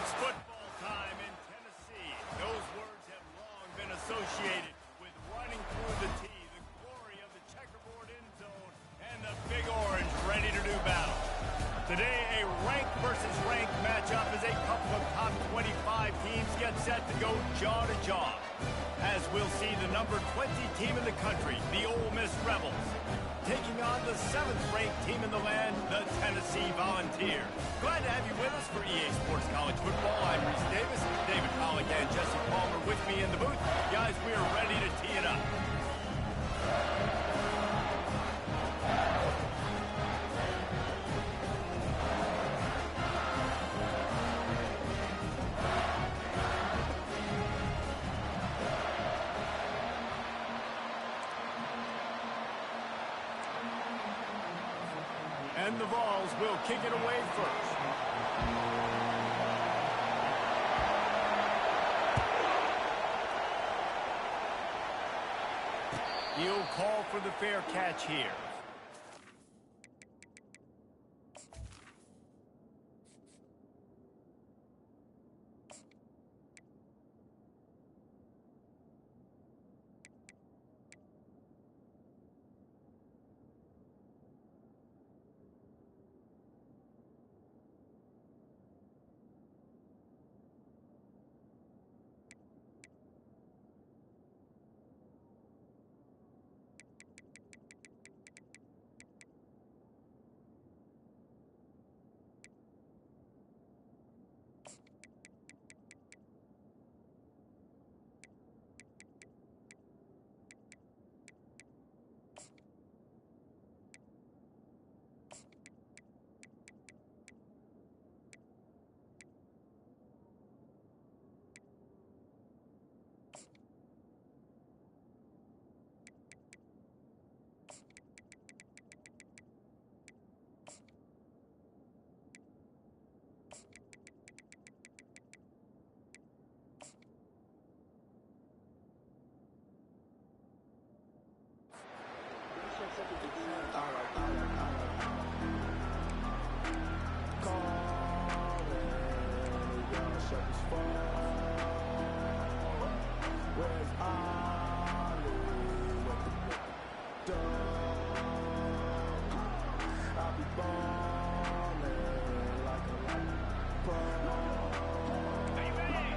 It's football time in Tennessee. Those words have long been associated with running through the tee, the glory of the checkerboard end zone, and the Big Orange ready to do battle. Today, a ranked versus ranked matchup as a couple of top 25 teams get set to go jaw to jaw. As we'll see the number 20 team in the country, the Ole Miss Rebels, taking on the 7th-ranked team in the land, the Tennessee Volunteers. Glad to have you with us for EA Sports College Football. I'm Reese Davis, David Pollack and Jesse Palmer with me in the booth. Guys, we are ready to tee it up. And the Vols will kick it away first. He'll call for the fair catch here.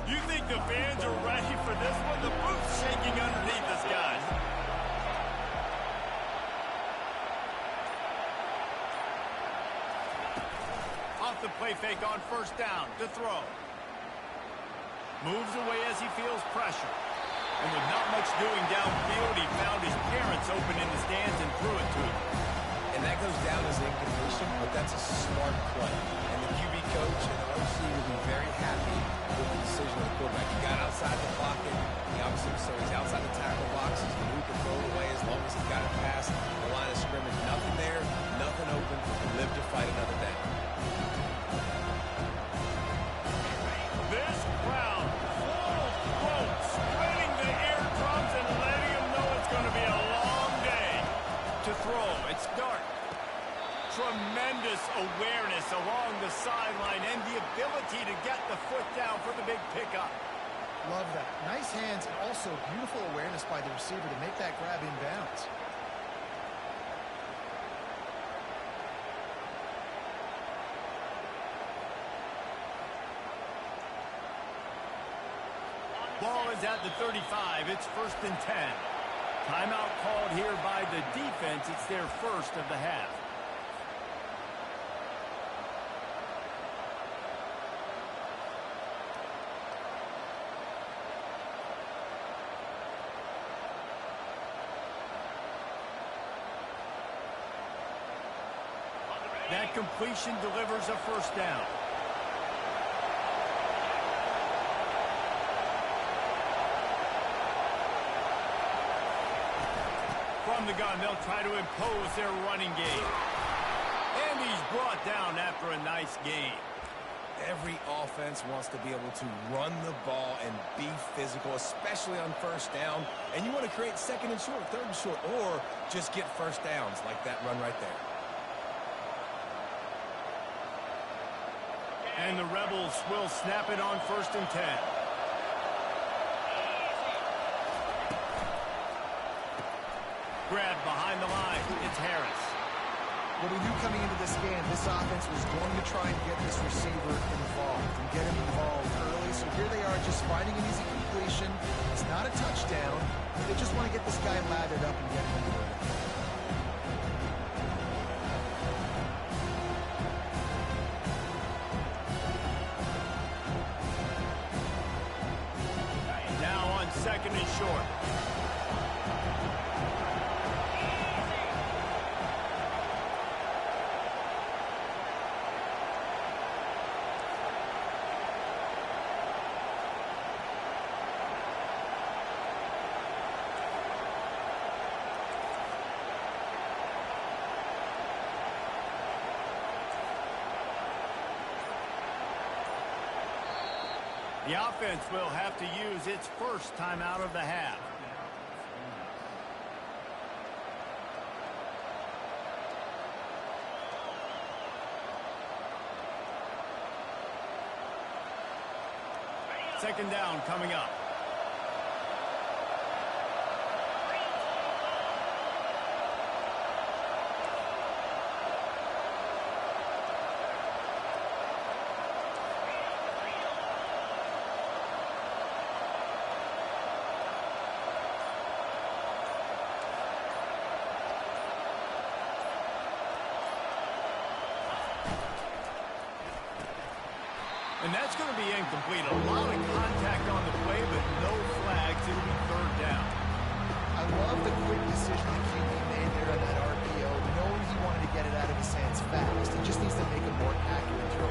You think the fans are ready for this one? The booth's shaking underneath us, guys. Off the play fake on first down to throw. Moves away as he feels pressure. And with not much doing downfield, he found his parents open in the stands and threw it to him. And that goes down as incompletion, but that's a smart play. And the QB coach and the OC will be very happy with the decision of the quarterback. He got outside the pocket. He obviously, so he's outside the tackle boxes. He can throw it away as long as he got it past the line of scrimmage. Nothing there, nothing open. Live to fight another day. This crowd full of folks spreading the eardrums and letting them know it's going to be a long day. To throw, it's dark. Tremendous awareness along the sideline and the ability to get the foot down for the big pickup. Love that. Nice hands and also beautiful awareness by the receiver to make that grab inbounds. Ball is at the 35. It's 1st and 10. Timeout called here by the defense. It's their first of the half. That completion delivers a first down. From the gun, they'll try to impose their running game. And he's brought down after a nice game. Every offense wants to be able to run the ball and be physical, especially on first down. And you want to create 2nd and short, 3rd and short, or just get first downs like that run right there. And the Rebels will snap it on 1st and 10. Grab behind the line. It's Harris. Well, we knew coming into this game, this offense was going to try and get this receiver involved and get him involved early. So here they are just finding an easy completion. It's not a touchdown. They just want to get this guy lathered up and get him into it. Now on 2nd and short. The offense will have to use its first timeout of the half. Second down coming up. And that's going to be incomplete. A lot of contact on the play, but no flags. It'll be 3rd down. I love the quick decision the QB made there on that RPO, knowing he wanted to get it out of his hands fast. He just needs to make a more accurate throw.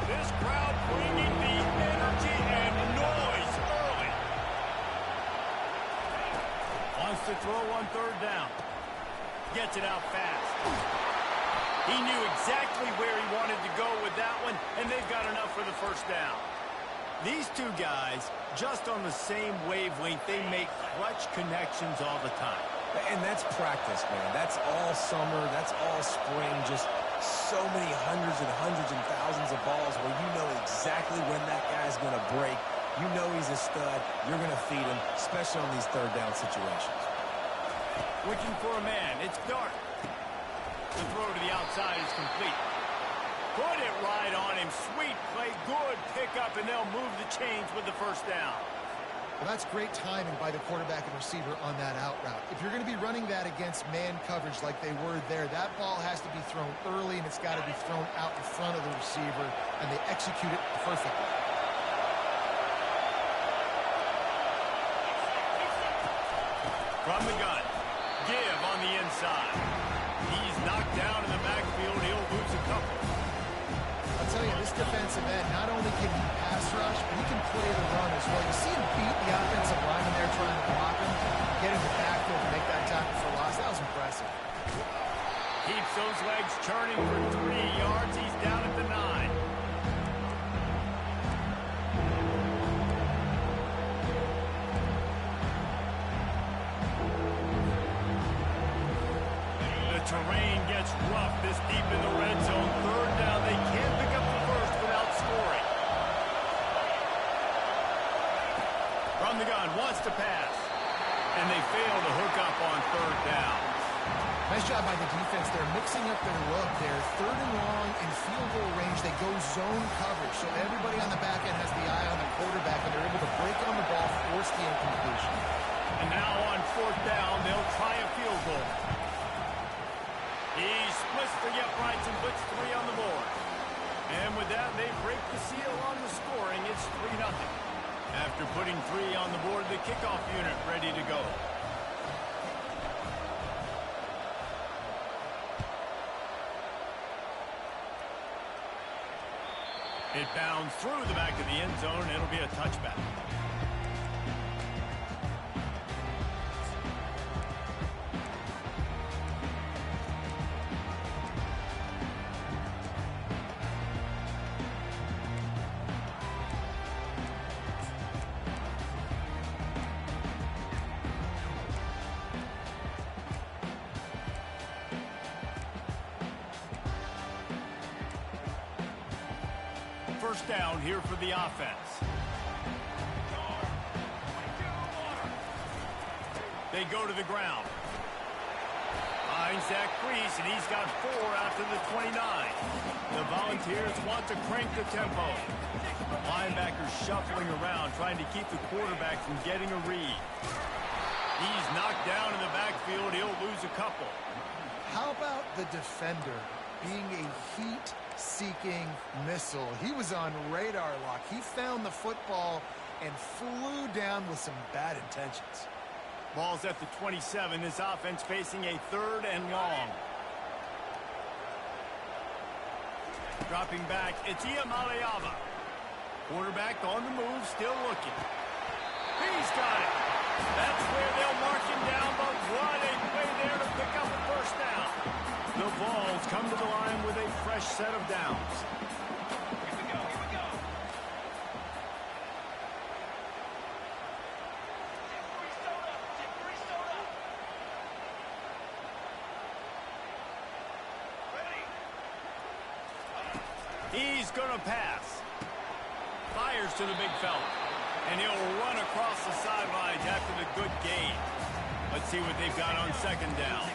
This crowd bringing the energy and noise early. Wants to throw on 3rd down. Gets it out fast. He knew exactly where he wanted to go with that one, and they've got enough for the 1st down. These two guys, just on the same wavelength, they make clutch connections all the time. And that's practice, man. That's all summer. That's all spring. Just so many hundreds and thousands of balls where you know exactly when that guy's going to break. You know he's a stud. You're going to feed him, especially on these 3rd down situations. Looking for a man. It's Dart. The throw to the outside is complete. Put it right on him. Sweet play. Good pickup, and they'll move the chains with the 1st down. Well, that's great timing by the quarterback and receiver on that out route. If you're going to be running that against man coverage like they were there, that ball has to be thrown early, and it's got to be thrown out in front of the receiver, and they execute it perfectly. From the gun. Give on the inside. He's knocked down in the backfield. He'll lose a couple. I'll tell you, this defensive end, not only can he pass rush, but he can play the run as well. You see him beat the offensive lineman there trying to block him, get in the backfield and make that tackle for loss. That was impressive. Keeps those legs churning for 3 yards. He's down at the 9. Terrain gets rough this deep in the red zone. 3rd down. They can't pick up the 1st without scoring. From the gun, wants to pass. And they fail to hook up on 3rd down. Nice job by the defense. They're mixing up their look. They're 3rd and long in field goal range. They go zone coverage. So everybody on the back end has the eye on the quarterback, and they're able to break on the ball, force the incompletion. And now on 4th down, they'll try a field goal. He splits the uprights and puts 3 on the board. And with that, they break the seal on the scoring. It's 3-0. After putting 3 on the board, the kickoff unit ready to go. It bounds through the back of the end zone. It'll be a touchback. first down here for the offense. They go to the ground. Finds that crease, and he's got 4 out to the 29. The Volunteers want to crank the tempo. Linebackers shuffling around, trying to keep the quarterback from getting a read. He's knocked down in the backfield. He'll lose a couple. How about the defender being a heat-seeking missile? He was on radar lock. He found the football and flew down with some bad intentions. Ball's at the 27. This offense facing a 3rd and long. Dropping back, it's Iamaleava. Quarterback on the move, still looking. He's got it. That's where they'll mark him down, but what a play there to pick up a first down. The Vols come to the line with a fresh set of downs. He's going to pass. Fires to the big fella. And he'll run across the sidelines after the good gain. Let's see what they've got on 2nd down.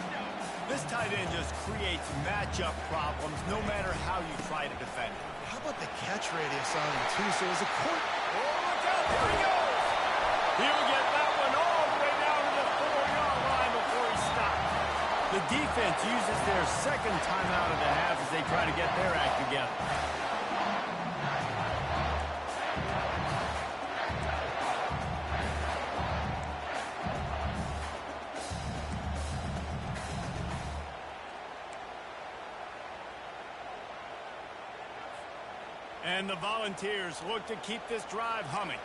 This tight end just creates matchup problems no matter how you try to defend it. How about the catch radius on him, too? So it was a court. Oh, look out. There he goes. He'll get that one all the way down to the 4-yard line before he stops. The defense uses their 2nd timeout of the half as they try to get their act together. And the Volunteers look to keep this drive humming.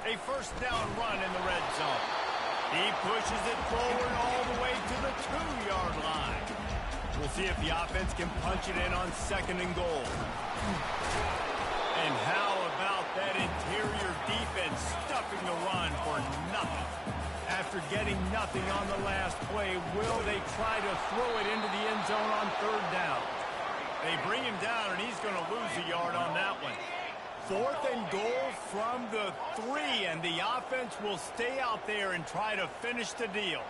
A first down run in the red zone. He pushes it forward all the way to the 2-yard line. We'll see if the offense can punch it in on 2nd and goal. And how about that interior defense stuffing the run for nothing? After getting nothing on the last play, will they try to throw it into the end zone on 3rd down? They bring him down, and he's going to lose a yard on that one. 4th and goal from the 3, and the offense will stay out there and try to finish the deal.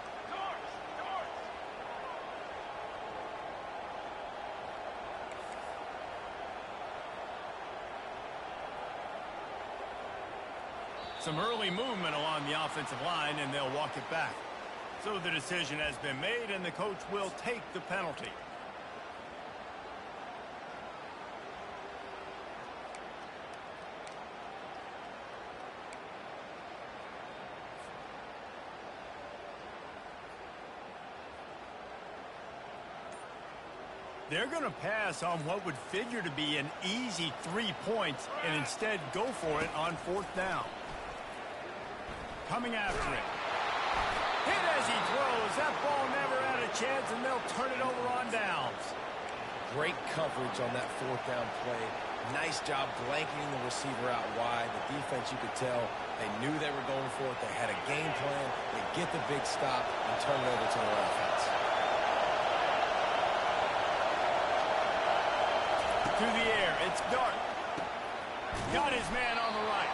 Some early movement along the offensive line, and they'll walk it back. So the decision has been made, and the coach will take the penalty. They're going to pass on what would figure to be an easy 3 points and instead go for it on 4th down. Coming after it. Hit as he throws. That ball never had a chance, and they'll turn it over on downs. Great coverage on that 4th down play. Nice job blanketing the receiver out wide. The defense, you could tell, they knew they were going for it. They had a game plan. They get the big stop and turn it over to their offense. To the air, it's Dart. Got his man on the right.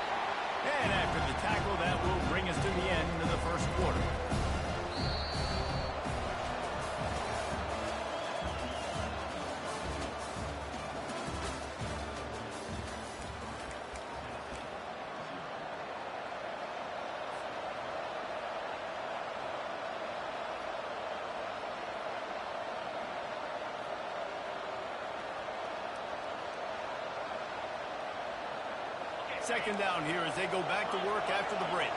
And after the tackle, that will bring us to the end of the first quarter. Second down here as they go back to work after the break.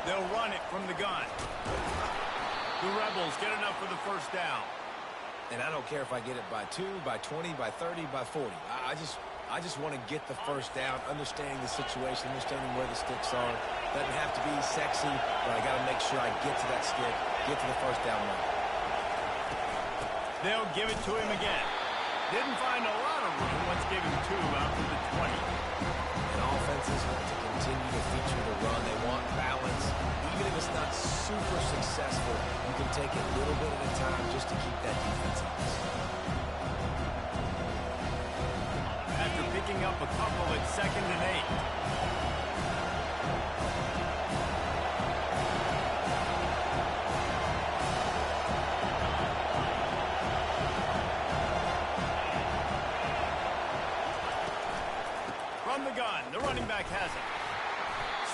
They'll run it from the gun. The Rebels get enough for the first down. And I don't care if I get it by 2, by 20, by 30, by 40. I just want to get the first down, understanding the situation, understanding where the sticks are. Doesn't have to be sexy, but I got to make sure I get to that stick, get to the first down line. They'll give it to him again. Didn't find a lot of room. Let's give him 2 out to the 20. And offenses want to continue to feature the run. They want balance. Even if it's not super successful, you can take it a little bit at a time just to keep that defense honest. After picking up a couple at 2nd and 8. From the gun, the running back has it.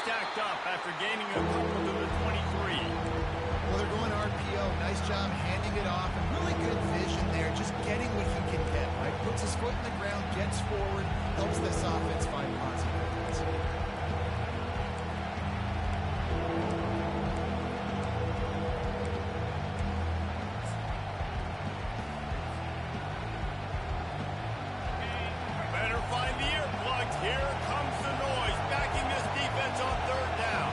Stacked up after gaining a couple to the 23. Well, they're going RPO. Nice job handing it off. And really good vision there, just getting what he can get, right? Puts his foot in the ground, gets forward, helps this offense find positive points. Better find the earplugs. Here comes the noise, backing this defense on 3rd down.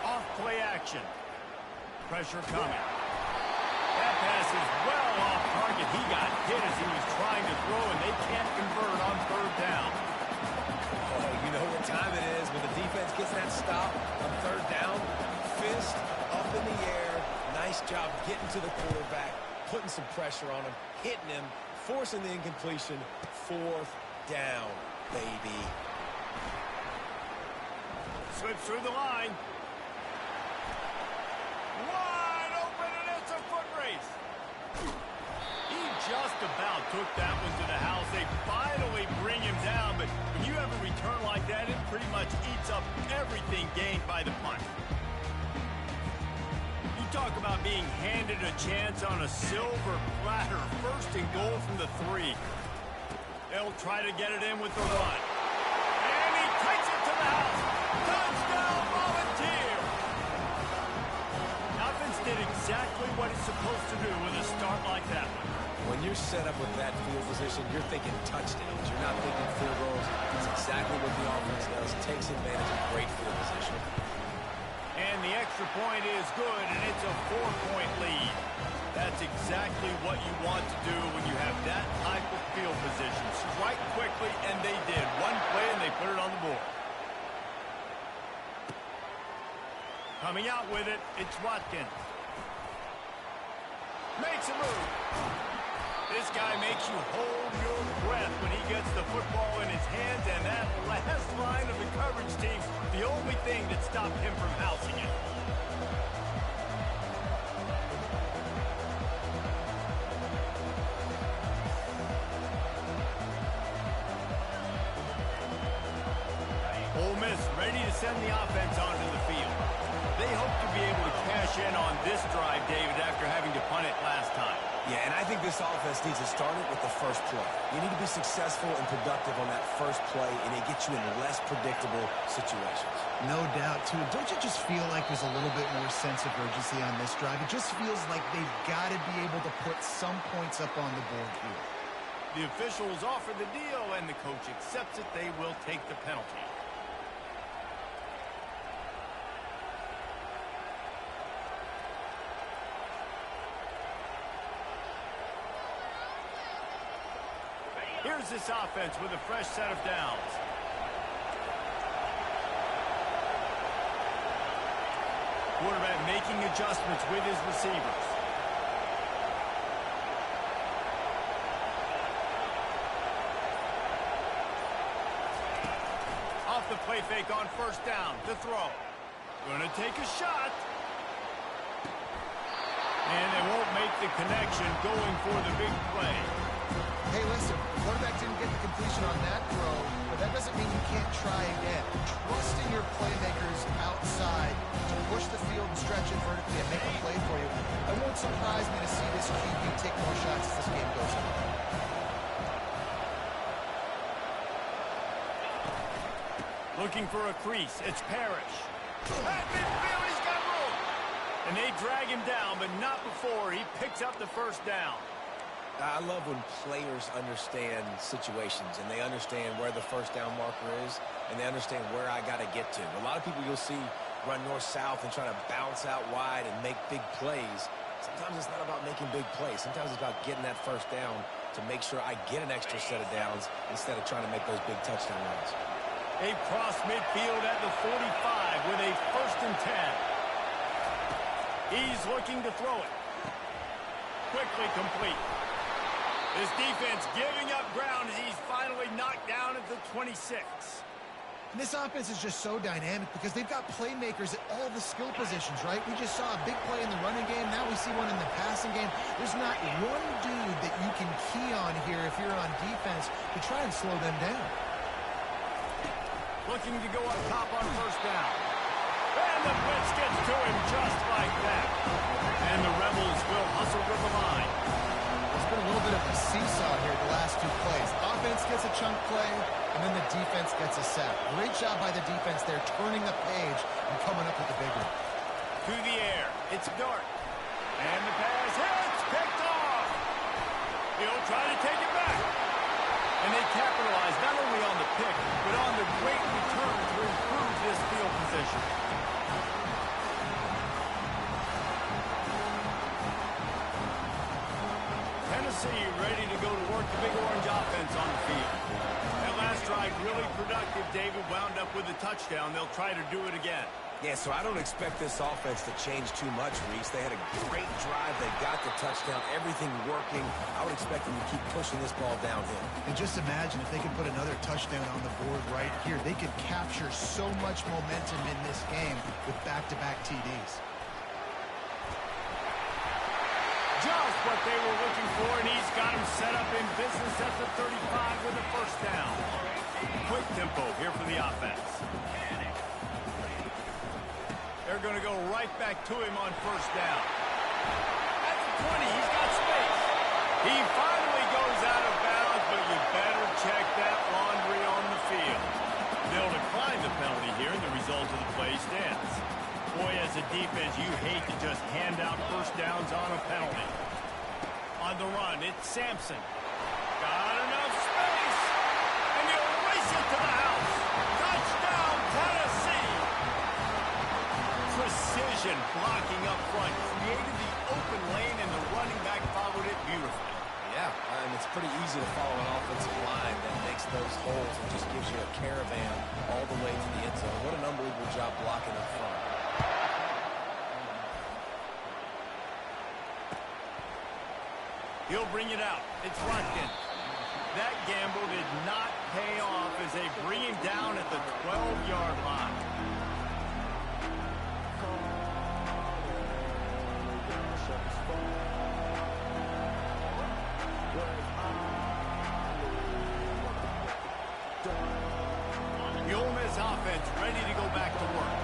Off play action. Pressure coming. That pass is well off target. He got hit as he was trying to throw, and they can't convert on 3rd down. Oh, you know what time it is. When the defense gets that stop on 3rd down, fist up in the air. Nice job getting to the quarterback, putting some pressure on him, hitting him, forcing the incompletion. 4th down, baby. Slips through the line. Wide open, and it's a foot race. He just about took that one to the house. They finally bring him down, but when you have a return like that, it pretty much eats up everything gained by the punt. You talk about being handed a chance on a silver platter. 1st and goal from the 3. They'll try to get it in with the run. And he takes it to the house. Touchdown, Volunteer! Offense did exactly what it's supposed to do with a start like that one. When you're set up with that field position, you're thinking touchdowns. You're not thinking field goals. It's exactly what the offense does. Takes advantage of great field position. And the extra point is good, and it's a 4-point lead. That's exactly what you want to do when you have that type of field position. Strike quickly, and they did. One play, and they put it on the board. Coming out with it, it's Watkins. Makes a move. This guy makes you hold your breath when he gets the football in his hands, and that last line of the coverage team, the only thing that stopped him from housing it. Ole Miss ready to send the offense onto the field. They hope to be able to cash in on this drive, David, after having to punt it last time. Yeah, and I think this offense needs to start it with the first play. You need to be successful and productive on that first play, and it gets you in less predictable situations. No doubt, too. Don't you just feel like there's a little bit more sense of urgency on this drive? It just feels like they've got to be able to put some points up on the board here. The officials offer the deal, and the coach accepts it. They will take the penalty. Here's this offense with a fresh set of downs. Quarterback making adjustments with his receivers. Off the play fake on 1st down to throw. Gonna take a shot. And they won't make the connection going for the big play. Hey, listen, the quarterback didn't get the completion on that throw, but that doesn't mean you can't try again. Trust in your playmakers outside to push the field and stretch it vertically and make a play for you. It won't surprise me to see this QB take more shots as this game goes on. Looking for a crease. It's Parrish. At midfield, he's got room. And they drag him down, but not before he picks up the 1st down. I love when players understand situations and they understand where the first down marker is and they understand where I got to get to. A lot of people you'll see run north-south and try to bounce out wide and make big plays. Sometimes it's not about making big plays. Sometimes it's about getting that first down to make sure I get an extra set of downs instead of trying to make those big touchdown runs. They cross midfield at the 45 with a 1st and 10. He's looking to throw it. Quickly complete. His defense giving up ground as he's finally knocked down at the 26. And this offense is just so dynamic because they've got playmakers at all the skill positions, right? We just saw a big play in the running game. Now we see one in the passing game. There's not one dude that you can key on here if you're on defense to try and slow them down. Looking to go up top on 1st down. And the blitz gets to him just like that. And the Rebels will hustle to the line. It's been a little bit of a seesaw here the last 2 plays. Offense gets a chunk play, and then the defense gets a sack. Great job by the defense there, turning the page and coming up with the big one. To the air. It's Dart. And the pass hits. Picked off. He'll try to take it back. And they capitalize not only on the pick, but on the great return to improve this field position. Tennessee ready to go to work the Big Orange offense on the field. That last drive really productive. David wound up with a touchdown. They'll try to do it again. Yeah, so I don't expect this offense to change too much, Reese. They had a great drive. They got the touchdown. Everything working. I would expect them to keep pushing this ball downhill. And just imagine if they could put another touchdown on the board right here. They could capture so much momentum in this game with back-to-back TDs. Just what they were looking for, and he's got him set up in business at the 35 with a 1st down. Quick tempo here for the offense. They're going to go right back to him on 1st down. At the 20, he's got space. He finally goes out of bounds, but you better check that laundry on the field. They'll decline the penalty here, and the result of the play stands. Boy, as a defense, you hate to just hand out 1st downs on a penalty. On the run, it's Sampson. Got enough space, and he'll race it to the house. Touchdown, Tennessee! Precision blocking up front, created the open lane, and the running back followed it beautifully. Yeah, and it's pretty easy to follow an offensive line that makes those holes and just gives you a caravan all the way to the end zone. What an unbelievable job blocking up front. He'll bring it out. It's Watkins. That gamble did not pay off as they bring him down at the 12-yard line. The Ole Miss offense ready to go back to work.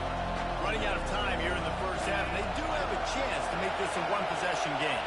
Running out of time here in the 1st half, and they do have a chance to make this a 1-possession game.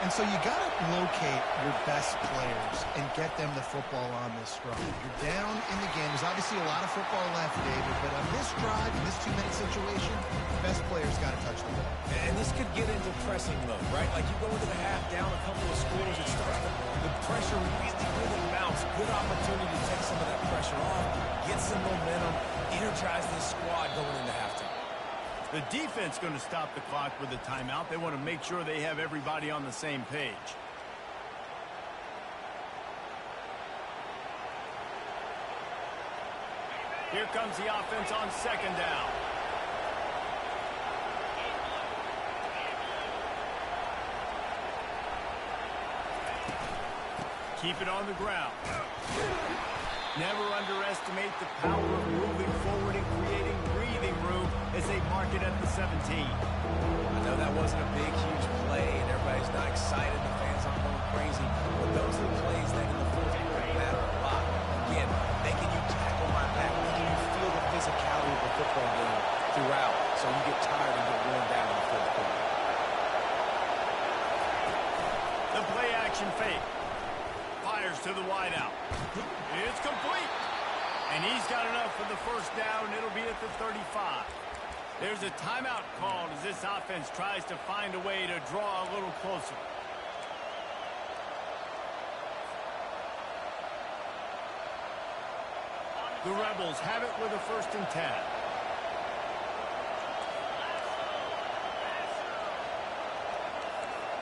And so you got to locate your best players and get them the football on this drive. You're down in the game. There's obviously a lot of football left, David, but on this drive, in this 2-minute situation, the best players got to touch the ball. And this could get into pressing mode, right? Like you go into the half down a couple of scores, it starts the pressure really mounts. Good opportunity to take some of that pressure off, get some momentum, energize this squad going into halftime. The defense going to stop the clock with a timeout. They want to make sure they have everybody on the same page. Here comes the offense on 2nd down. Keep it on the ground. Never underestimate the power of moving forward and creating breathing room as they mark it at the 17. I know that wasn't a big, huge play, and everybody's not excited. The fans aren't going crazy. But those are the plays that in the 4th quarter matter a lot. Again, making you tackle my back, making you feel the physicality of the football game throughout, so you get tired and get worn down in the 4th quarter. The play action fake. Fires to the wideout. It's complete. And he's got enough for the 1st down. It'll be at the 35. There's a timeout called as this offense tries to find a way to draw a little closer. The Rebels have it with a 1st and 10.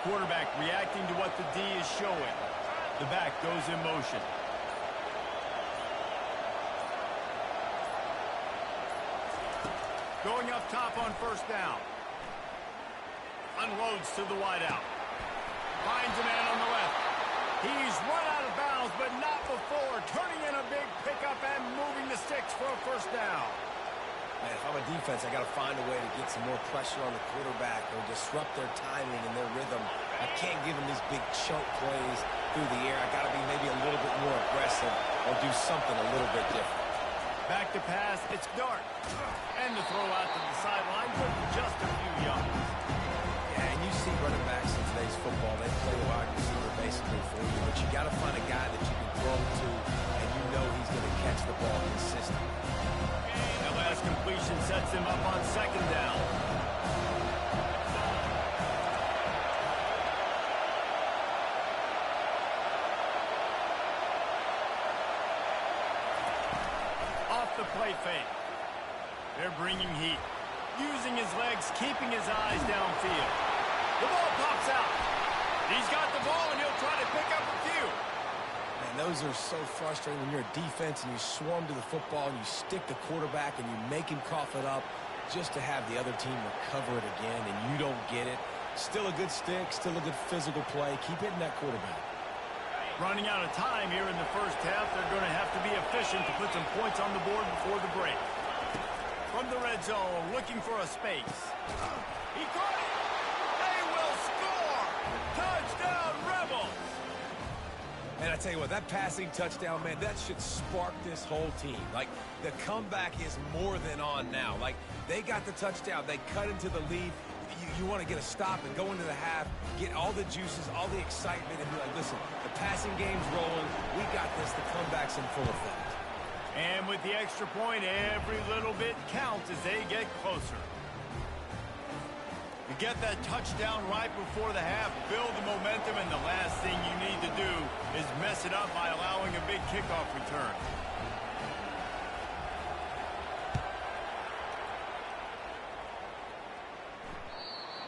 Quarterback reacting to what the D is showing. The back goes in motion. Going up top on 1st down. Unloads to the wideout. Finds a man on the left. He's run out of bounds, but not before. Turning in a big pickup and moving the sticks for a 1st down. Man, if I'm a defense, I got to find a way to get some more pressure on the quarterback or disrupt their timing and their rhythm. I can't give them these big choke plays through the air. I got to be maybe a little bit more aggressive or do something a little bit different. Back to pass, it's Dart. And the throw out to the sideline for just a few yards. Yeah, and you see running backs in today's football, they play the wide receiver basically for you, but you got to find a guy that you can throw to and you know he's going to catch the ball consistently. That last completion sets him up on 2nd down. Off the play fake. They're bringing heat. Using his legs, keeping his eyes downfield. The ball pops out. He's got the ball, and he'll try to pick up a few. Man, those are so frustrating when you're a defense and you swarm to the football and you stick the quarterback and you make him cough it up just to have the other team recover it again and you don't get it. Still a good stick, still a good physical play. Keep hitting that quarterback. Running out of time here in the 1st half. They're going to have to be efficient to put some points on the board before the break. From the red zone, looking for a space. He caught it! They will score! Touchdown, Rebels! And I tell you what, that passing touchdown, man, that should spark this whole team. Like, the comeback is more than on now. Like, they got the touchdown. They cut into the lead. You want to get a stop and go into the half, get all the juices, all the excitement, and be like, listen, the passing game's rolling. We got this. The comeback's in full effect. And with the extra point, every little bit counts as they get closer. You get that touchdown right before the half, build the momentum, and the last thing you need to do is mess it up by allowing a big kickoff return.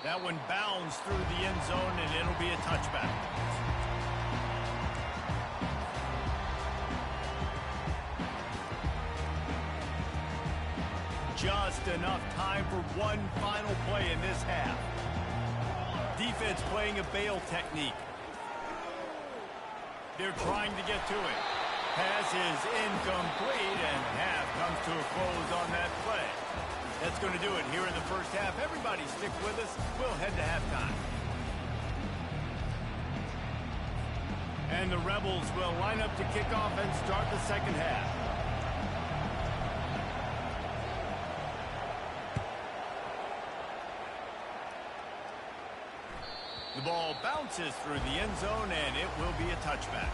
That one bounds through the end zone, and it'll be a touchback. Just enough time for one final play in this half. Defense playing a bail technique. They're trying to get to it. Pass is incomplete, and half comes to a close on that play. That's going to do it here in the 1st half. Everybody stick with us. We'll head to halftime. And the Rebels will line up to kick off and start the 2nd half. The ball bounces through the end zone, and it will be a touchback.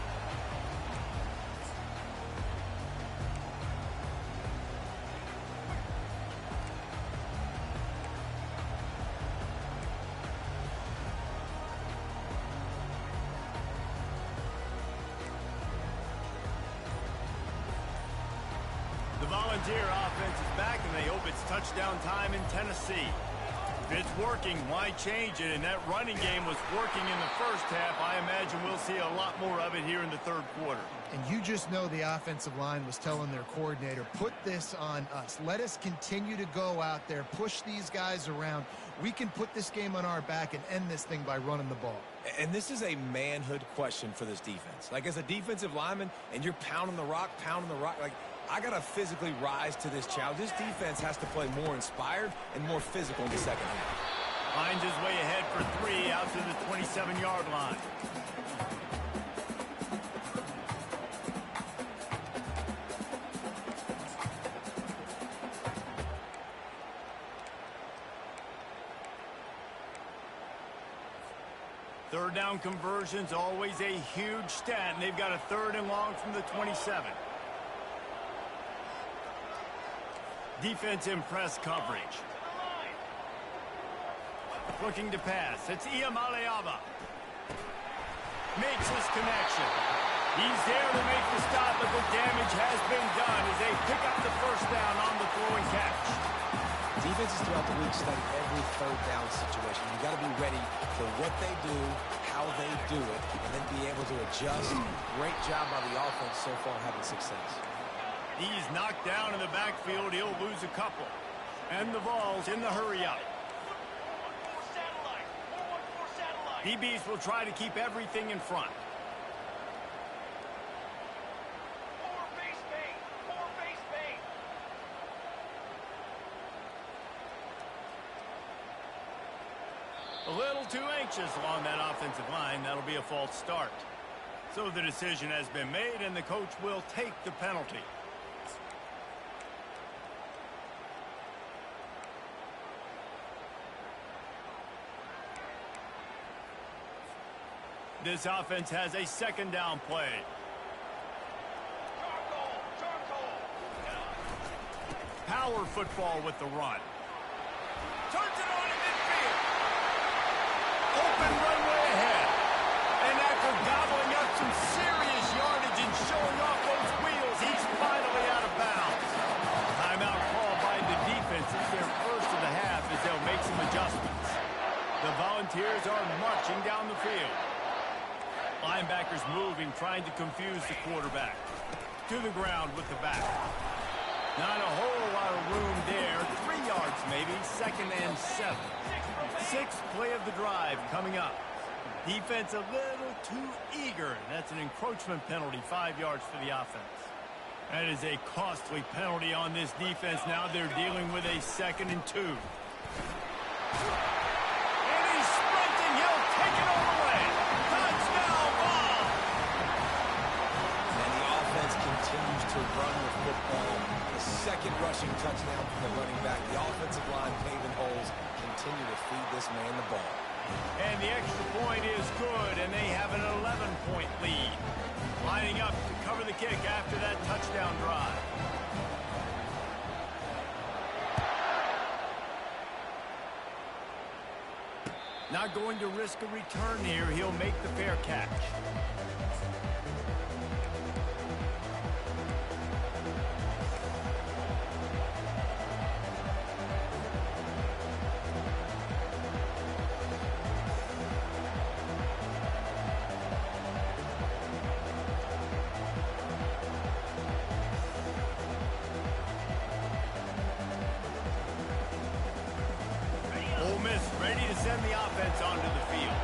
The Volunteer offense is back, and they hope it's touchdown time in Tennessee. If it's working, why change it? And that running game was working in the 1st half. I imagine we'll see a lot more of it here in the 3rd quarter. And you just know the offensive line was telling their coordinator, put this on us. Let us continue to go out there, push these guys around. We can put this game on our back and end this thing by running the ball. And this is a manhood question for this defense. Like, as a defensive lineman, and you're pounding the rock, like, I got to physically rise to this challenge. This defense has to play more inspired and more physical in the 2nd half. Finds his way ahead for 3 out to the 27-yard line. Third down conversions, always a huge stat, and they've got a 3rd and long from the 27. Defense in press coverage. Looking to pass. It's Iamaleava. Makes his connection. He's there to make the stop, but the damage has been done as they pick up the first down on the throw and catch. Defenses throughout the week study every third down situation. You got to be ready for what they do, how they do it, and then be able to adjust. Great job by the offense so far having success. He's knocked down in the backfield. He'll lose a couple. And the Vols in the hurry up. DBs will try to keep everything in front. A little too anxious along that offensive line. That'll be a false start. So the decision has been made, and the coach will take the penalty. This offense has a second down play. Power football with the run. Turns it on in midfield. Open runway ahead. And after gobbling up some serious yardage and showing off those wheels, he's finally out of bounds. Timeout call by the defense. It's their first of the half as they'll make some adjustments. The Volunteers are marching down the field. Linebackers moving, trying to confuse the quarterback. To the ground with the back. Not a whole lot of room there. 3 yards maybe. 2nd and 7. Sixth play of the drive coming up. Defense a little too eager. That's an encroachment penalty. 5 yards for the offense. That is a costly penalty on this defense. Now they're dealing with a 2nd and 2. And he's sprinting. He'll take it all the way. Touchdown ball. And the offense continues to run with football. The second rushing touchdown from the running back. The offensive line paving holes. Continue to feed this man the ball. And the extra point is good, and they have an 11-point lead. Lining up to cover the kick after that touchdown drive. Not going to risk a return here. He'll make the fair catch. Ole Miss ready to send the offense onto the field.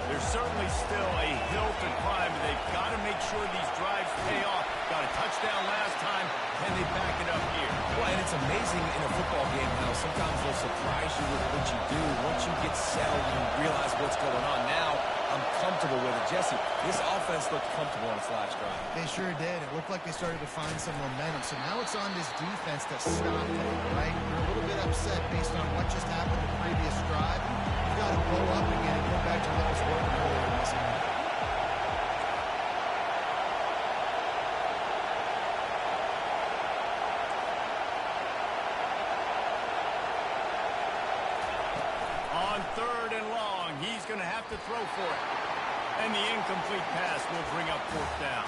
There's certainly still a hill to climb, but they've got to make sure these drives pay off. Got a touchdown last time. Can they back it up here? Well, and it's amazing in a football game how sometimes they'll surprise you with what you do. Once you get settled, you realize what's going on. Now, I'm comfortable with it. Jesse, this offense looked comfortable on its last drive. They sure did. It looked like they started to find some momentum. So now it's on this defense to stop it, right? They're a little bit upset based on what just happened the previous drive. You've got to blow up again and go back to what was working earlier in this game. On 3rd and long, he's going to have to throw for it. And the incomplete pass will bring up 4th down.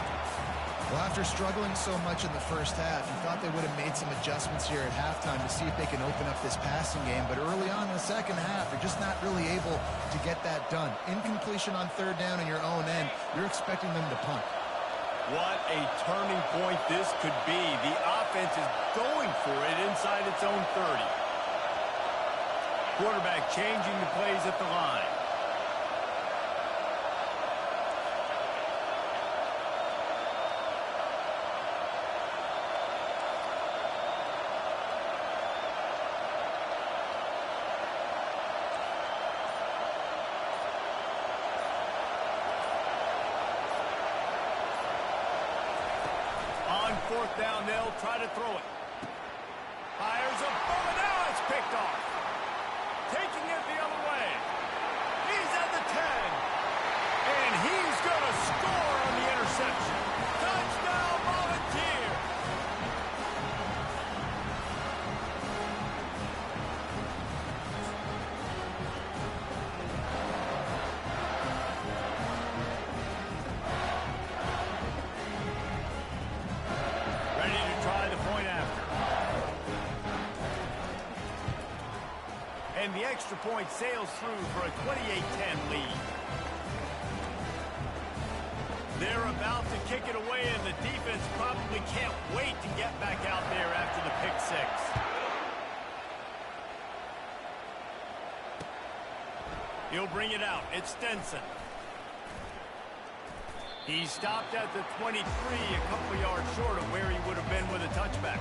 Well, after struggling so much in the first half, you thought they would have made some adjustments here at halftime to see if they can open up this passing game. But early on in the second half, they're just not really able to get that done. Incompletion on 3rd down in your own end, you're expecting them to punt. What a turning point this could be. The offense is going for it inside its own 30. Quarterback changing the plays at the line. On 4th down, they'll try to throw it. Fires a bullet. Now it's picked off. Taking it the other way. He's at the 10. And he's going to score on the interception. Touchdown, Volunteer. time, the extra point sails through for a 28-10 lead. They're about to kick it away, and the defense probably can't wait to get back out there after the pick six. He'll bring it out. It's Stenson. He stopped at the 23, a couple yards short of where he would have been with a touchback.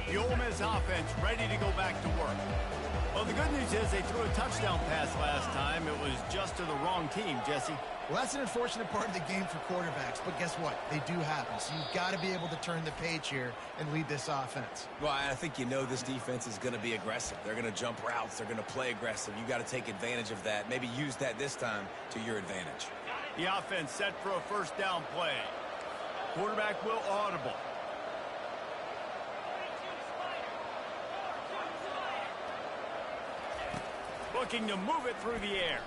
The Ole Miss offense ready to go back to work. Well, the good news is they threw a touchdown pass last time. It was just to the wrong team, Jesse. Well, that's an unfortunate part of the game for quarterbacks, but guess what? They do happen. So you've got to be able to turn the page here and lead this offense. Well, I think you know this defense is going to be aggressive. They're going to jump routes. They're going to play aggressive. You got to take advantage of that. Maybe use that this time to your advantage. The offense set for a first down play. Quarterback will audible. Looking to move it through the air.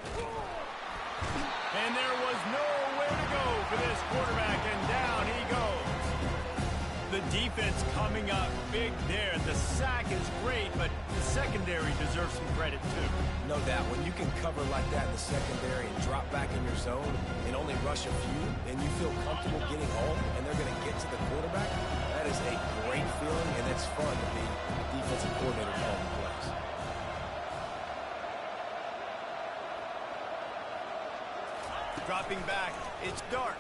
And there was nowhere to go for this quarterback, and down he goes. The defense coming up big there. The sack is great, but the secondary deserves some credit too. No doubt. When you can cover like that in the secondary and drop back in your zone and only rush a few, and you feel comfortable getting home, and they're going to get to the quarterback, that is a great feeling, and it's fun to be defensive coordinator calling the plays. Dropping back, it's Dart.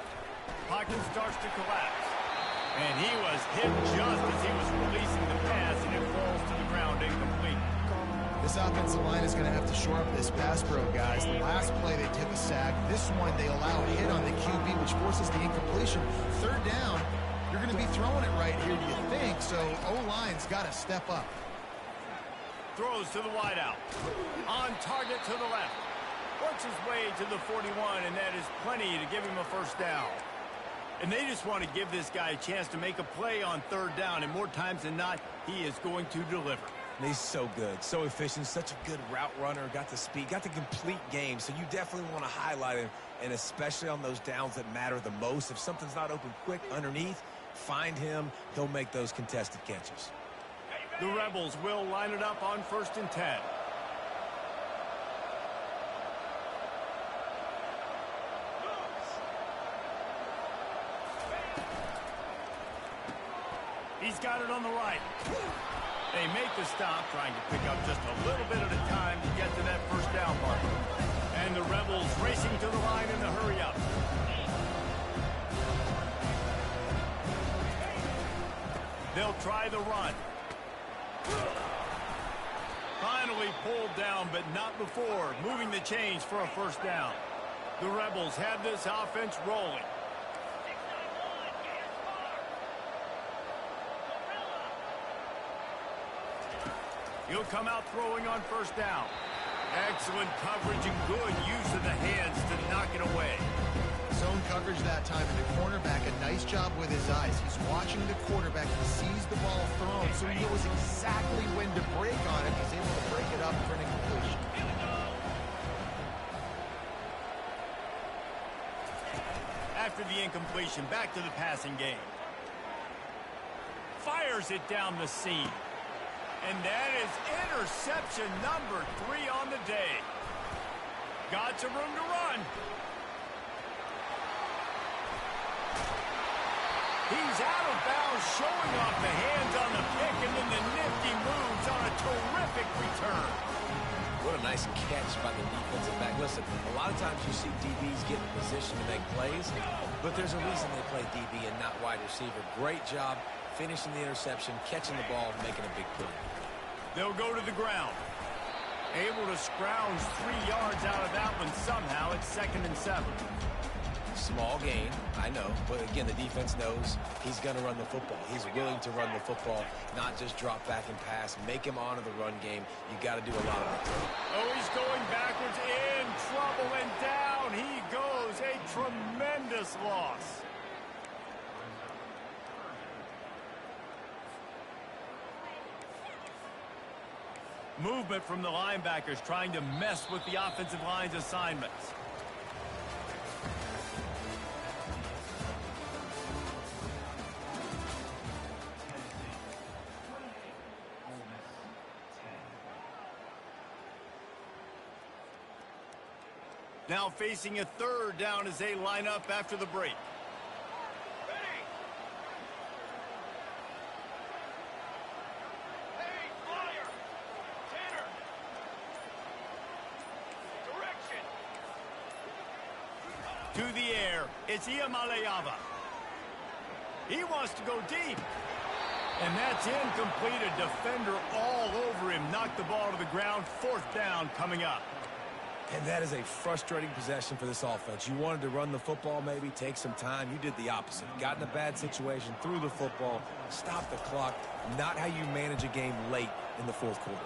Pocket starts to collapse. And he was hit just as he was releasing the pass, and it falls to the ground incomplete. This offensive line is going to have to shore up this pass pro, guys. The last play they took a sack. This one they allow a hit on the QB, which forces the incompletion. Third down, you're going to be throwing it right here, do you think? So O-line's got to step up. Throws to the wideout. On target to the left. Works his way to the 41, and that is plenty to give him a first down. And they just want to give this guy a chance to make a play on third down, and more times than not, he is going to deliver. And he's so good, so efficient, such a good route runner, got the speed, got the complete game, so you definitely want to highlight him, and especially on those downs that matter the most. If something's not open quick underneath, find him. He'll make those contested catches. The Rebels will line it up on 1st and 10. He's got it on the right. They make the stop, trying to pick up just a little bit at a time to get to that first down mark. And the Rebels racing to the line in the hurry up. They'll try the run. Finally pulled down, but not before. Moving the chains for a first down. The Rebels have this offense rolling. He'll come out throwing on first down. Excellent coverage and good use of the hands to knock it away. Zone coverage that time, and the cornerback, a nice job with his eyes. He's watching the quarterback. He sees the ball thrown, so he knows exactly when to break on it. He's able to break it up for an incompletion. After the incompletion, back to the passing game. Fires it down the seam. And that is interception number 3 on the day. Got some room to run. He's out of bounds, showing off the hands on the pick, and then the nifty moves on a terrific return. What a nice catch by the defensive back. Listen, a lot of times you see DBs get in position to make plays, but there's a reason they play DB and not wide receiver. Great job finishing the interception, catching the ball, making a big play. They'll go to the ground. Able to scrounge 3 yards out of that one somehow. It's 2nd and 7. Small gain, I know, but again, the defense knows he's going to run the football. He's willing to run the football, not just drop back and pass. Make him honor the run game. You got to do a lot of it. Oh, he's going backwards, in trouble, and down he goes. A tremendous loss. Movement from the linebackers trying to mess with the offensive line's assignments. Now facing a third down as they line up after the break. Ready. Hey, flyer. Tanner. Direction. To the air, it's Iamaleava. He wants to go deep. And that's incomplete. A defender all over him. Knocked the ball to the ground. Fourth down coming up. And that is a frustrating possession for this offense. You wanted to run the football, maybe take some time. You did the opposite. Got in a bad situation, threw the football, stopped the clock. Not how you manage a game late in the fourth quarter.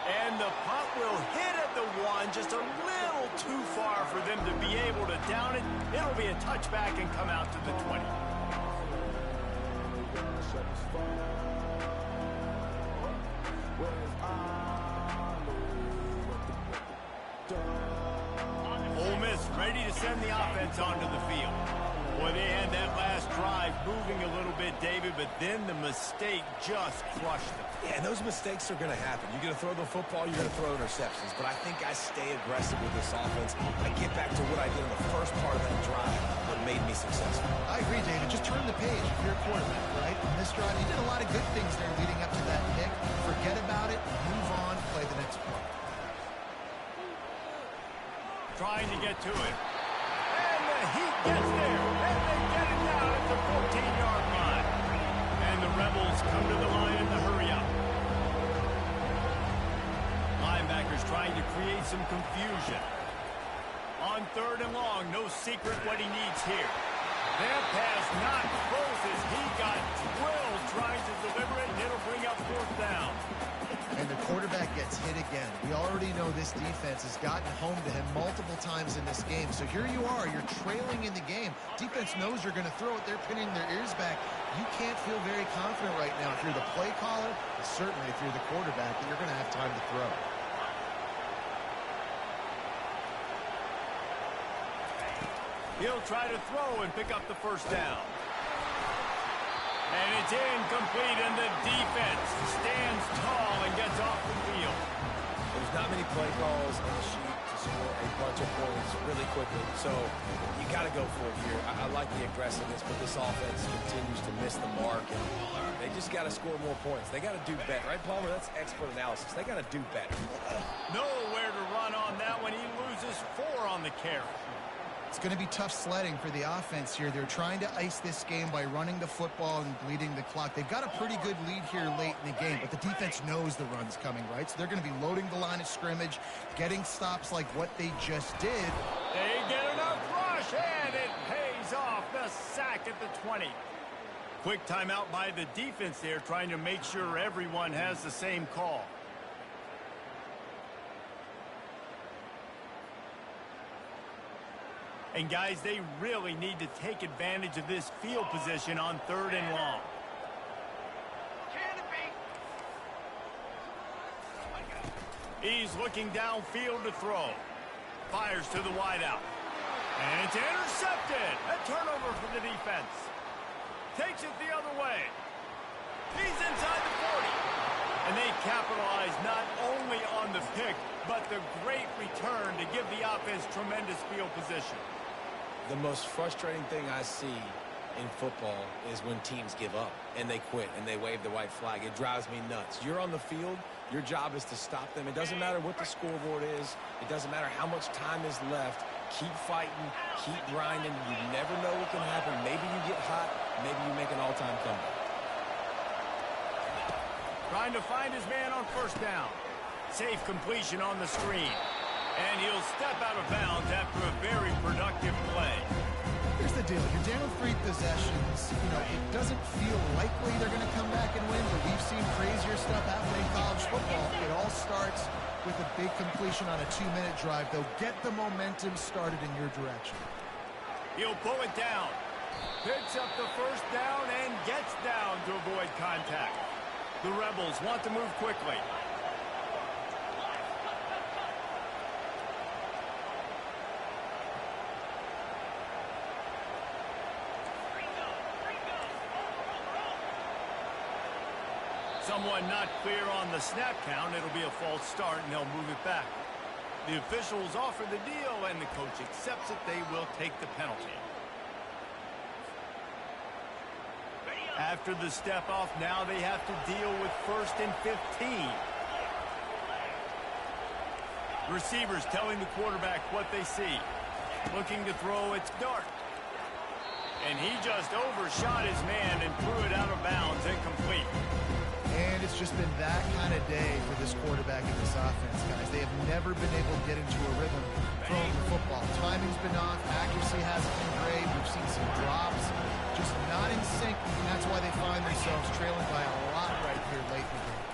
And the punt will hit at the one, just a little too far for them to be able to down it. It'll be a touchback and come out to the 20. Ole Miss ready to send the offense onto the field. Boy, they had that last drive moving a little bit, David, but then the mistake just crushed them. Yeah, and those mistakes are going to happen. You're going to throw the football, you're going to throw interceptions. But I think I stay aggressive with this offense. I get back to what I did in the first part of that drive, what made me successful. I agree, David. Just turn the page if you're a quarterback, right? On this drive, you did a lot of good things there leading up to that pick. Forget about it, move on, play the next play. Trying to get to it. And the Heat gets there. And they get it down at the 14-yard line. And the Rebels come to the line in the hurry-up. Linebackers trying to create some confusion. On third and long, no secret what he needs here. That pass not close as he got drilled trying to deliver it, and it'll bring up fourth down. And the quarterback gets hit again. We already know this defense has gotten home to him multiple times in this game. So here you are, you're trailing in the game. Defense knows you're going to throw it. They're pinning their ears back. You can't feel very confident right now if you're the play caller, and certainly if you're the quarterback, that you're going to have time to throw. He'll try to throw and pick up the first down. And it's incomplete, and the defense stands tall and gets off the field. There's not many play calls on the sheet to score a bunch of points really quickly. So you got to go for it here. I like the aggressiveness, but this offense continues to miss the mark, and they just got to score more points. They got to do better. Right, Palmer? That's expert analysis. They got to do better. Nowhere to run on that one. He loses 4 on the carry. It's going to be tough sledding for the offense here. They're trying to ice this game by running the football and bleeding the clock. They've got a pretty good lead here late in the game, but the defense knows the run's coming, right? So they're going to be loading the line of scrimmage, getting stops like what they just did. They get enough rush, and it pays off. The sack at the 20. Quick timeout by the defense there, trying to make sure everyone has the same call. And guys, they really need to take advantage of this field position on third and long. He's looking downfield to throw. Fires to the wideout. And it's intercepted. A turnover for the defense. Takes it the other way. He's inside the 40. And they capitalize not only on the pick, but the great return to give the offense tremendous field position. The most frustrating thing I see in football is when teams give up and they quit and they wave the white flag. It drives me nuts. You're on the field. Your job is to stop them. It doesn't matter what the scoreboard is. It doesn't matter how much time is left. Keep fighting. Keep grinding. You never know what can happen. Maybe you get hot. Maybe you make an all-time comeback. Trying to find his man on first down. Safe completion on the screen. And he'll step out of bounds after a very productive play. Here's the deal. You're down 3 possessions. You know, it doesn't feel likely they're going to come back and win, but we've seen crazier stuff happen in college football. It all starts with a big completion on a 2-minute drive. They'll get the momentum started in your direction. He'll pull it down. Picks up the first down and gets down to avoid contact. The Rebels want to move quickly. Someone not clear on the snap count. It'll be a false start, and they'll move it back. The officials offer the deal, and the coach accepts it. They will take the penalty. After the step off, now they have to deal with 1st and 15. Receivers telling the quarterback what they see. Looking to throw, it's Dart. And he just overshot his man and threw it out of bounds, incomplete. And it's just been that kind of day for this quarterback in this offense, guys. They have never been able to get into a rhythm throwing the football. Timing's been off. Accuracy hasn't been great. We've seen some drops. Just not in sync, and that's why they find themselves trailing by a lot right here late in the game.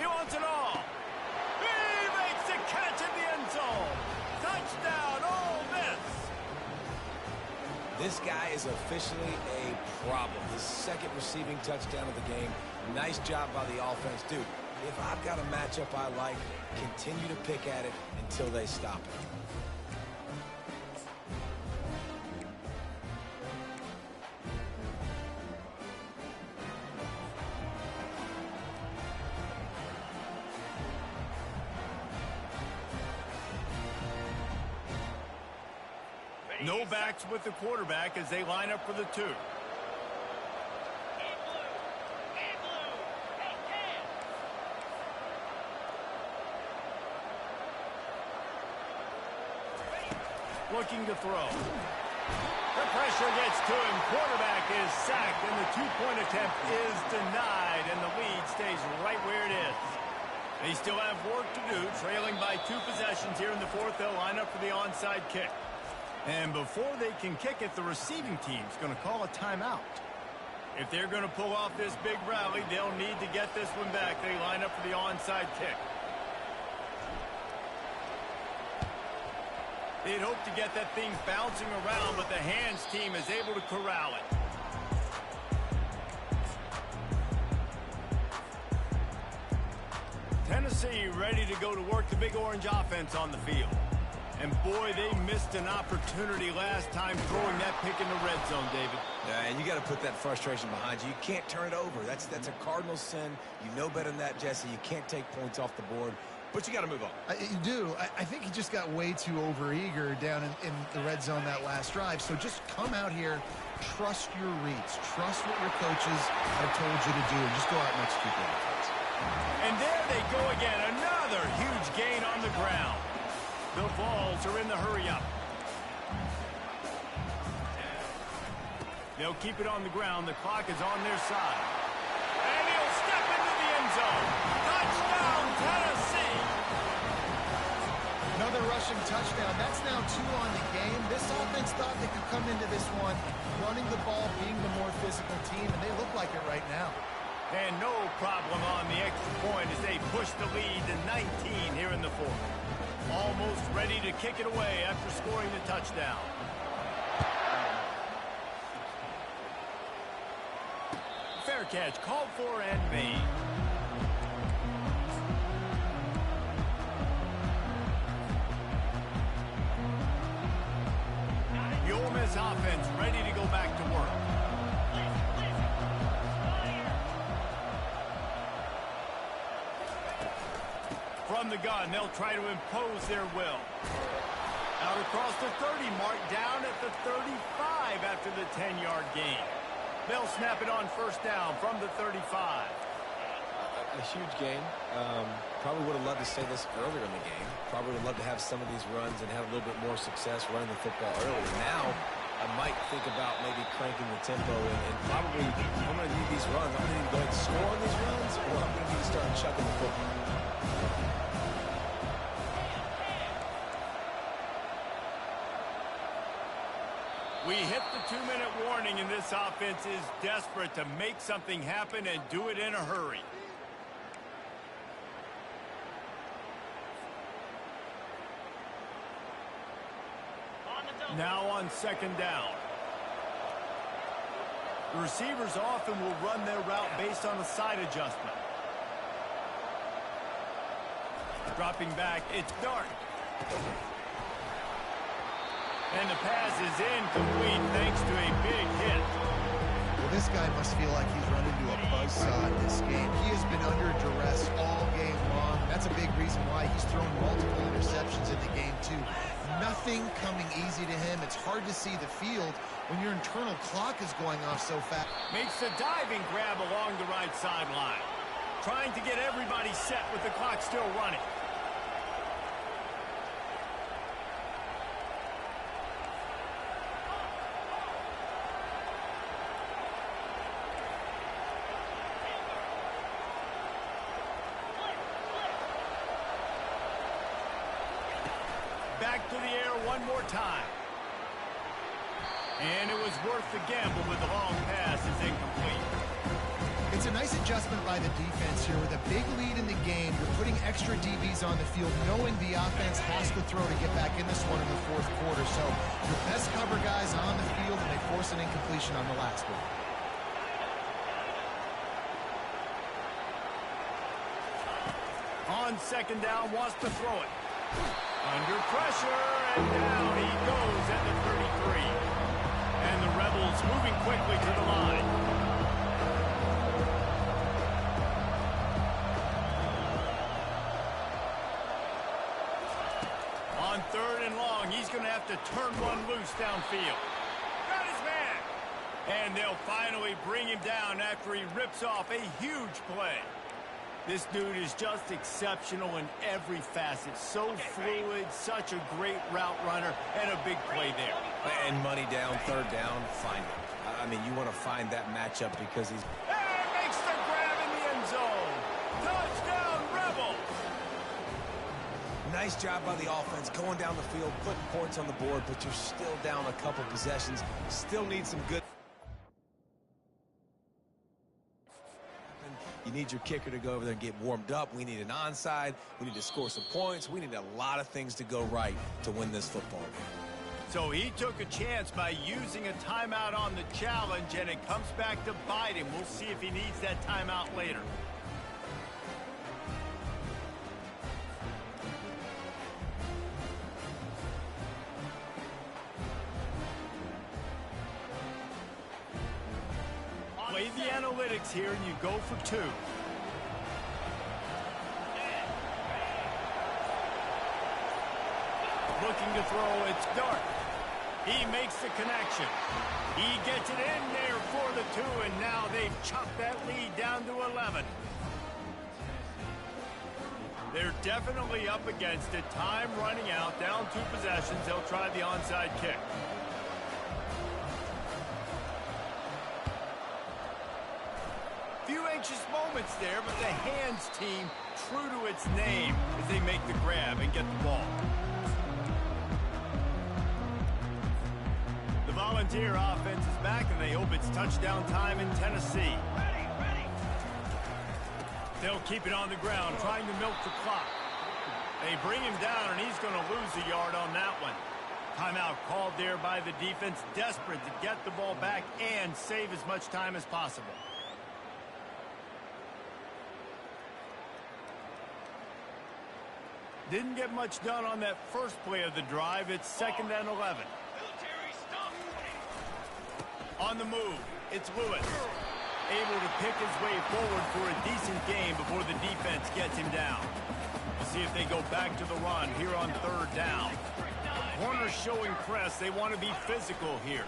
He wants it all. He makes the catch in the end zone. Touchdown, Ole Miss. This guy is officially a problem. His 2nd receiving touchdown of the game. Nice job by the offense. Dude, if I've got a matchup I like, continue to pick at it until they stop it. No backs with the quarterback as they line up for the 2. Looking to throw. The pressure gets to him. Quarterback is sacked, and the 2-point attempt is denied, and the lead stays right where it is. They still have work to do, trailing by 2 possessions here in the 4th. They'll line up for the onside kick. And before they can kick it, the receiving team's going to call a timeout. If they're going to pull off this big rally, they'll need to get this one back. They line up for the onside kick. They'd hope to get that thing bouncing around, but the hands team is able to corral it. Tennessee ready to go to work the Big Orange offense on the field. And boy, they missed an opportunity last time throwing that pick in the red zone, David. Yeah, and you got to put that frustration behind you. You can't turn it over. That's a cardinal sin. You know better than that, Jesse. You can't take points off the board, but you got to move on. You do. I think he just got way too overeager down in the red zone that last drive. So just come out here, trust your reads, trust what your coaches have told you to do, and just go out and execute the offense. And there they go again. Another huge gain on the ground. The Vols are in the hurry-up. They'll keep it on the ground. The clock is on their side. And he'll step into the end zone. Touchdown, Tennessee! Another rushing touchdown. That's now 2 on the game. This offense thought they could come into this one running the ball, being the more physical team, and they look like it right now. And no problem on the extra point as they push the lead to 19 here in the 4th. Almost ready to kick it away after scoring the touchdown. Fair catch called for and made. The Ole Miss offense ready to go back to work. From the gun, they'll try to impose their will. Out across the 30 mark, down at the 35 after the 10-yard gain. They'll snap it on first down from the 35. A huge game. Probably would have loved to say this earlier in the game. Probably would have loved to have some of these runs and have a little bit more success running the football earlier. Now, I might think about maybe cranking the tempo and probably, I'm going to need these runs. I'm going to need to go ahead and score on these runs, or I'm going to need to start chucking the football. We hit the 2-minute warning, and this offense is desperate to make something happen and do it in a hurry. Now on second down. The receivers often will run their route based on a side adjustment. Dropping back, it's Dart. And the pass is incomplete thanks to a big hit. Well, this guy must feel like he's run into a buzzsaw in this game. He has been under duress all game long. That's a big reason why he's thrown multiple interceptions in the game, too. Nothing coming easy to him. It's hard to see the field when your internal clock is going off so fast. Makes the diving grab along the right sideline. Trying to get everybody set with the clock still running. Back to the air one more time. And it was worth the gamble, but the long pass is incomplete. It's a nice adjustment by the defense here. With a big lead in the game, you're putting extra DBs on the field, knowing the offense has to throw to get back in this one in the fourth quarter. So your best cover guys on the field, and they force an incompletion on the last one. On second down, wants to throw it. Under pressure, and down he goes at the 33. And the Rebels moving quickly to the line. On third and long, he's going to have to turn one loose downfield. Got his man! And they'll finally bring him down after he rips off a huge play. This dude is just exceptional in every facet. So fluid, such a great route runner, and a big play there. And money down, third down, find it. I mean, you want to find that matchup because he's... And makes the grab in the end zone. Touchdown, Rebels! Nice job by the offense going down the field, putting points on the board, but you're still down a couple possessions. Still need some good... You need your kicker to go over there and get warmed up. We need an onside. We need to score some points. We need a lot of things to go right to win this football game. So he took a chance by using a timeout on the challenge, and it comes back to bite him. We'll see if he needs that timeout later. Play the analytics here, and you go for two. Looking to throw, it's Dart. He makes the connection. He gets it in there for the two, and now they've chopped that lead down to 11. They're definitely up against it. Time running out, down 2 possessions. They'll try the onside kick. Few anxious moments there, but the hands team, true to its name, as they make the grab and get the ball. The Volunteer offense is back, and they hope it's touchdown time in Tennessee. They'll keep it on the ground, trying to milk the clock. They bring him down, and he's going to lose a yard on that one. Timeout called there by the defense, desperate to get the ball back and save as much time as possible. Didn't get much done on that first play of the drive. It's 2nd and 11. On the move, it's Lewis. Able to pick his way forward for a decent game before the defense gets him down. We'll see if they go back to the run here on 3rd down. The corners showing press. They want to be physical here.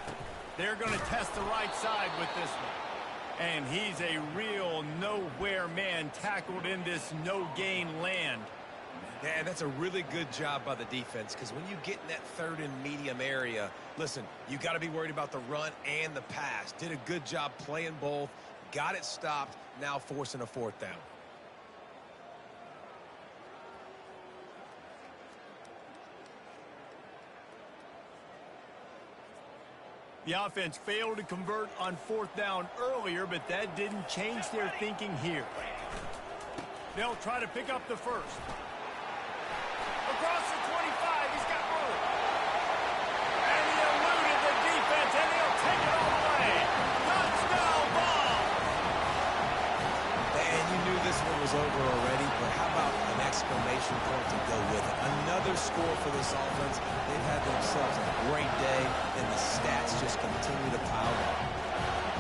They're going to test the right side with this one. And he's a real nowhere man, tackled in this no-gain land. Yeah, that's a really good job by the defense, because when you get in that 3rd and medium area, listen, you got to be worried about the run and the pass. Did a good job playing both, got it stopped, now forcing a 4th down. The offense failed to convert on 4th down earlier, but that didn't change their thinking here. They'll try to pick up the first. Across the 25, he's got room. And he eluded the defense, and he'll take it all the way. Touchdown! go with it. Another score for this offense. They've had themselves a great day, and the stats just continue to pile up.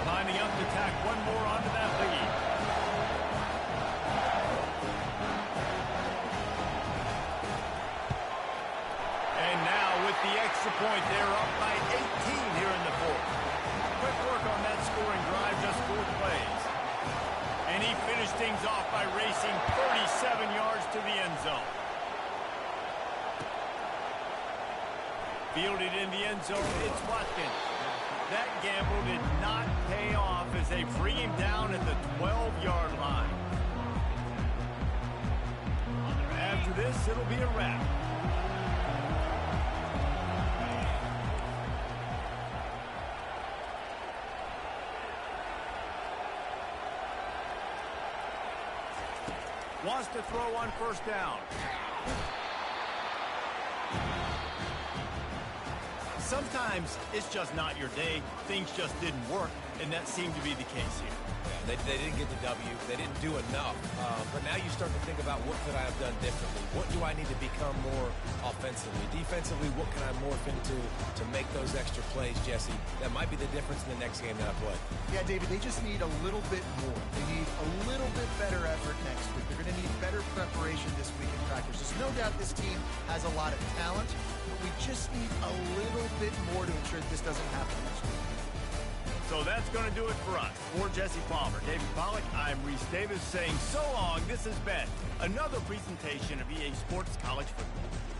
Lining up to tack one more onto that lead. And now with the extra point, they're up by 18 here in the fourth. Quick work on that scoring drive, just 4 plays. And he finished things off by racing 37 yards to the end zone. Fielded in the end zone, it's Watkins. That gamble did not pay off as they bring him down at the 12-yard line. After this, it'll be a wrap. Wants to throw on first down. Sometimes it's just not your day. Things just didn't work, and that seemed to be the case here. Yeah, they didn't get the W. They didn't do enough. But now you start to think about what could I have done differently? What do I need to become more offensively? Defensively, what can I morph into to make those extra plays, Jesse? That might be the difference in the next game that I play. Yeah, David, they just need a little bit more. They need a little bit better effort next week. They're going to need better preparation this week in practice. There's no doubt this team has a lot of talent, but we just need a little bit more to ensure that this doesn't happen next week. So that's going to do it for us. For Jesse Palmer, David Pollack, I'm Reese Davis saying so long. This has been another presentation of EA Sports College Football.